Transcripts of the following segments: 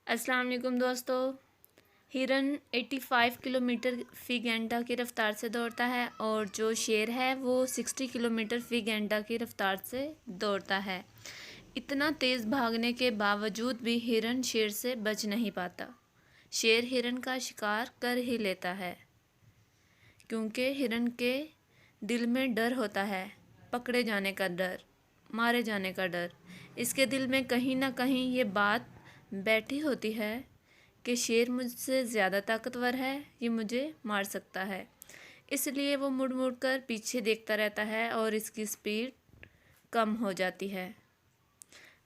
अस्सलाम वालेकुम दोस्तों। हिरन 85 किलोमीटर फ़ी घंटा की रफ़्तार से दौड़ता है और जो शेर है वो 60 किलोमीटर फ़ी घंटा की रफ़्तार से दौड़ता है। इतना तेज़ भागने के बावजूद भी हिरन शेर से बच नहीं पाता। शेर हिरन का शिकार कर ही लेता है क्योंकि हिरन के दिल में डर होता है, पकड़े जाने का डर, मारे जाने का डर। इसके दिल में कहीं ना कहीं ये बात बैठी होती है कि शेर मुझसे ज़्यादा ताकतवर है, ये मुझे मार सकता है। इसलिए वो मुड़ मुड़ कर पीछे देखता रहता है और इसकी स्पीड कम हो जाती है।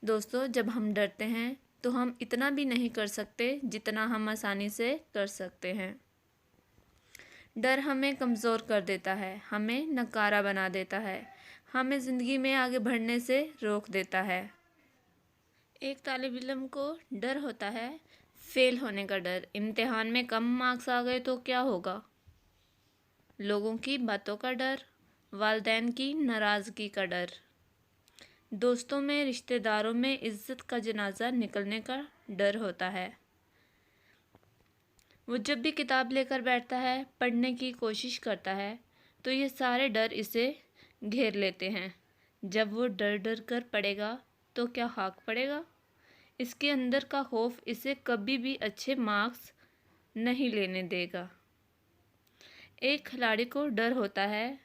दोस्तों, जब हम डरते हैं तो हम इतना भी नहीं कर सकते जितना हम आसानी से कर सकते हैं। डर हमें कमज़ोर कर देता है, हमें नकारा बना देता है, हमें ज़िंदगी में आगे बढ़ने से रोक देता है। एक तालिब इल्म को डर होता है फेल होने का डर। इम्तिहान में कम मार्क्स आ गए तो क्या होगा? लोगों की बातों का डर, वालिदैन की नाराज़गी का डर, दोस्तों में, रिश्तेदारों में इज़्ज़त का जनाजा निकलने का डर होता है। वो जब भी किताब लेकर बैठता है, पढ़ने की कोशिश करता है, तो ये सारे डर इसे घेर लेते हैं। जब वो डर डर कर पढ़ेगा तो क्या हाँक पड़ेगा? इसके अंदर का खौफ इसे कभी भी अच्छे मार्क्स नहीं लेने देगा। एक खिलाड़ी को डर होता है।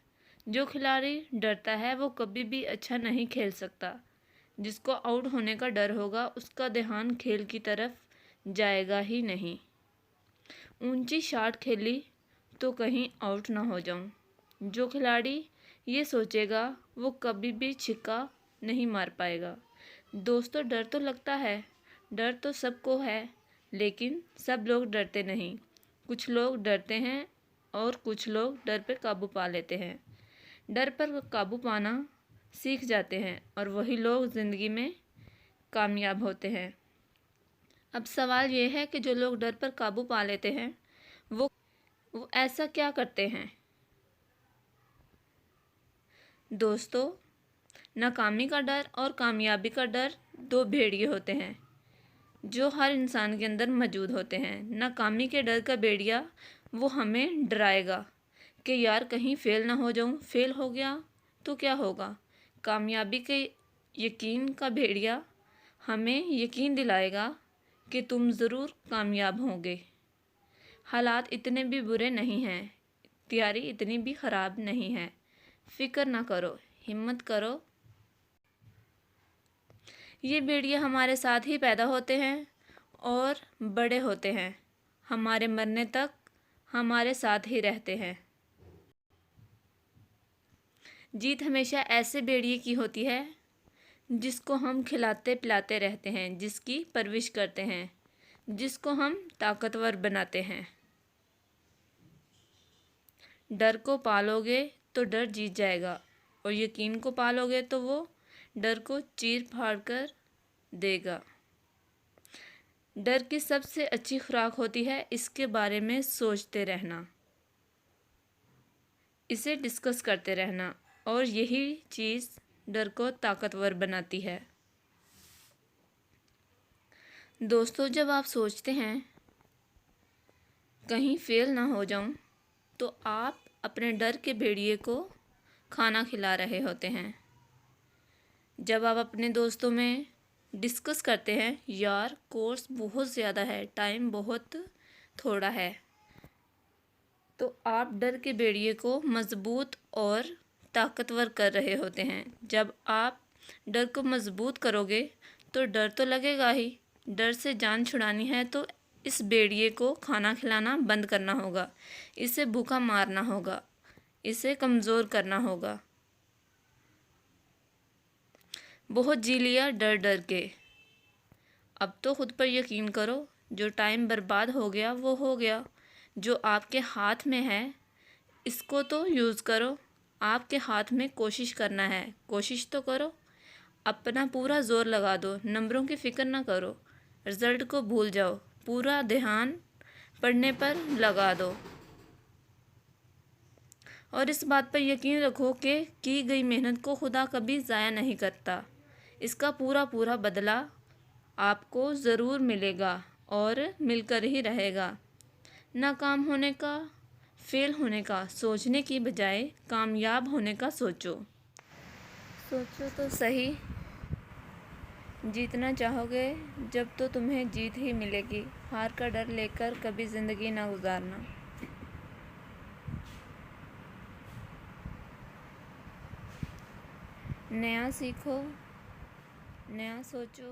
जो खिलाड़ी डरता है वो कभी भी अच्छा नहीं खेल सकता। जिसको आउट होने का डर होगा उसका ध्यान खेल की तरफ जाएगा ही नहीं। ऊंची शॉट खेली तो कहीं आउट ना हो जाऊं। जो खिलाड़ी ये सोचेगा वो कभी भी छिक्का नहीं मार पाएगा। दोस्तों, डर तो लगता है, डर तो सबको है, लेकिन सब लोग डरते नहीं। कुछ लोग डरते हैं और कुछ लोग डर पर काबू पा लेते हैं। डर पर काबू पाना सीख जाते हैं और वही लोग ज़िंदगी में कामयाब होते हैं। अब सवाल ये है कि जो लोग डर पर काबू पा लेते हैं वो ऐसा क्या करते हैं? दोस्तों, नाकामी का डर और कामयाबी का डर दो भेड़िए होते हैं जो हर इंसान के अंदर मौजूद होते हैं। नाकामी के डर का भेड़िया वो हमें डराएगा कि यार कहीं फ़ेल ना हो जाऊं, फ़ेल हो गया तो क्या होगा। कामयाबी के यकीन का भेड़िया हमें यकीन दिलाएगा कि तुम ज़रूर कामयाब होगे। हालात इतने भी बुरे नहीं हैं, तैयारी इतनी भी ख़राब नहीं है। फ़िक्र ना करो, हिम्मत करो। ये भेड़िए हमारे साथ ही पैदा होते हैं और बड़े होते हैं। हमारे मरने तक हमारे साथ ही रहते हैं। जीत हमेशा ऐसे भेड़िए की होती है जिसको हम खिलाते पिलाते रहते हैं, जिसकी परवरिश करते हैं, जिसको हम ताकतवर बनाते हैं। डर को पालोगे तो डर जीत जाएगा और यकीन को पालोगे तो वो डर को चीर फाड़ कर देगा। डर की सबसे अच्छी खुराक होती है इसके बारे में सोचते रहना, इसे डिस्कस करते रहना, और यही चीज़ डर को ताकतवर बनाती है। दोस्तों, जब आप सोचते हैं कहीं फेल ना हो जाऊं, तो आप अपने डर के भेड़िए को खाना खिला रहे होते हैं। जब आप अपने दोस्तों में डिस्कस करते हैं, यार कोर्स बहुत ज़्यादा है, टाइम बहुत थोड़ा है, तो आप डर के भेड़िए को मज़बूत और ताकतवर कर रहे होते हैं। जब आप डर को मज़बूत करोगे तो डर तो लगेगा ही। डर से जान छुड़ानी है तो इस भेड़िए को खाना खिलाना बंद करना होगा, इसे भूखा मारना होगा, इसे कमज़ोर करना होगा। बहुत जी लिया डर डर के, अब तो खुद पर यकीन करो। जो टाइम बर्बाद हो गया वो हो गया। जो आपके हाथ में है इसको तो यूज़ करो। आपके हाथ में कोशिश करना है, कोशिश तो करो। अपना पूरा ज़ोर लगा दो, नंबरों की फ़िक्र ना करो, रिज़ल्ट को भूल जाओ, पूरा ध्यान पढ़ने पर लगा दो और इस बात पर यकीन रखो कि की गई मेहनत को खुदा कभी ज़ाया नहीं करता। इसका पूरा पूरा बदला आपको ज़रूर मिलेगा और मिलकर ही रहेगा। नाकाम होने का, फेल होने का सोचने की बजाय कामयाब होने का सोचो। सोचो तो सही, जीतना चाहोगे जब तो तुम्हें जीत ही मिलेगी। हार का डर लेकर कभी ज़िंदगी ना गुजारना। नया सीखो, नया सोचो,